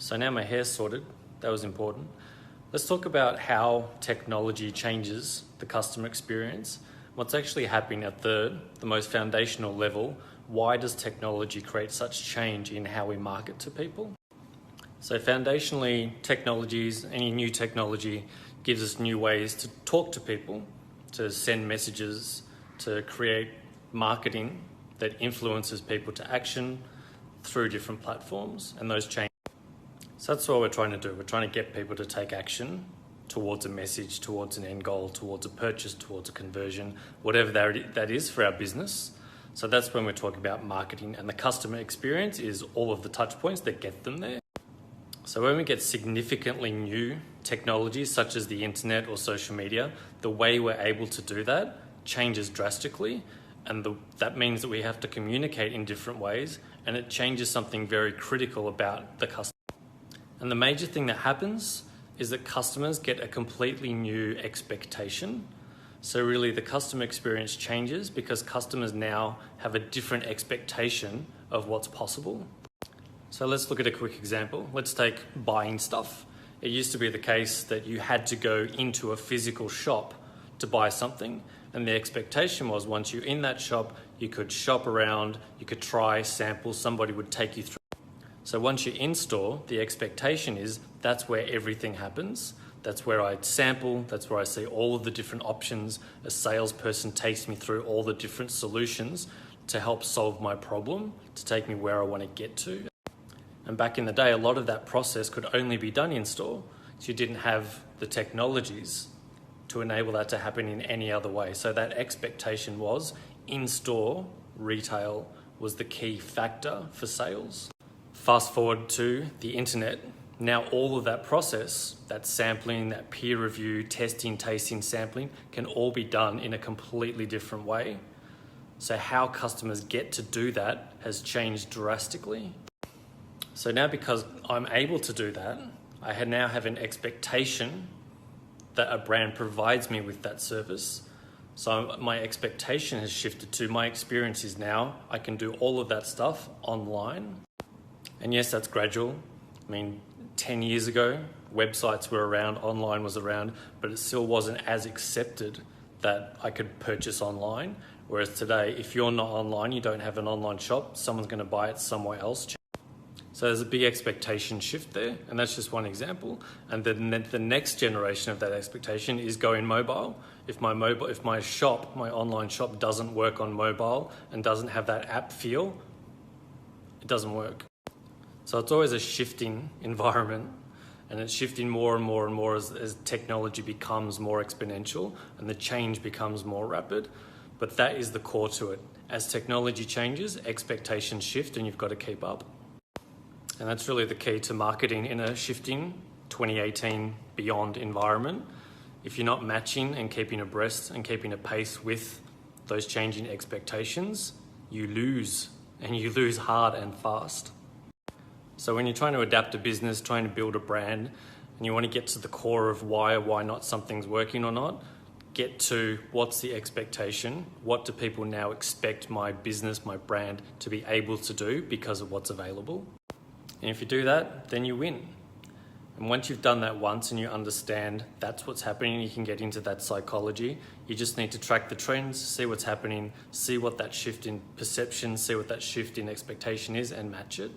So now my hair's sorted, that was important. Let's talk about how technology changes the customer experience. What's actually happening at the most foundational level. Why does technology create such change in how we market to people? So foundationally, any new technology gives us new ways to talk to people, to send messages, to create marketing that influences people to action through different platforms, and those change. So that's what we're trying to do. We're trying to get people to take action towards a message, towards an end goal, towards a purchase, towards a conversion, whatever that is for our business. So that's when we're talking about marketing, and the customer experience is all of the touch points that get them there. So when we get significantly new technologies such as the internet or social media, the way we're able to do that changes drastically, and that means that we have to communicate in different ways, and it changes something very critical about the customer. And the major thing that happens is that customers get a completely new expectation. So really the customer experience changes because customers now have a different expectation of what's possible. So let's look at a quick example. Let's take buying stuff. It used to be the case that you had to go into a physical shop to buy something, and the expectation was once you're in that shop, you could shop around, you could try, sample, somebody would take you through. So once you're in store, the expectation is that's where everything happens. That's where I sample, that's where I see all of the different options. A salesperson takes me through all the different solutions to help solve my problem, to take me where I want to get to. And back in the day, a lot of that process could only be done in store. So you didn't have the technologies to enable that to happen in any other way. So that expectation was in-store retail was the key factor for sales. Fast forward to the internet. Now all of that process, that sampling, that peer review, testing, tasting, sampling, can all be done in a completely different way. So how customers get to do that has changed drastically. So now because I'm able to do that, I now have an expectation that a brand provides me with that service. So my expectation has shifted to my experience is now I can do all of that stuff online. And yes, that's gradual. 10 years ago, websites were around, online was around, but it still wasn't as accepted that I could purchase online. Whereas today, if you're not online, you don't have an online shop, someone's going to buy it somewhere else. So there's a big expectation shift there, and that's just one example. And then the next generation of that expectation is going mobile. If my online shop doesn't work on mobile and doesn't have that app feel, it doesn't work. So it's always a shifting environment, and it's shifting more and more and more as technology becomes more exponential and the change becomes more rapid. But that is the core to it. As technology changes, expectations shift, and you've got to keep up. And that's really the key to marketing in a shifting 2018 beyond environment. If you're not matching and keeping abreast and keeping a pace with those changing expectations, you lose, and you lose hard and fast. So when you're trying to adapt a business, trying to build a brand, and you want to get to the core of why not something's working or not, get to what's the expectation, what do people now expect my business, my brand to be able to do because of what's available. And if you do that, then you win. And once you've done that once and you understand that's what's happening, you can get into that psychology. You just need to track the trends, see what's happening, see what that shift in perception, see what that shift in expectation is, and match it.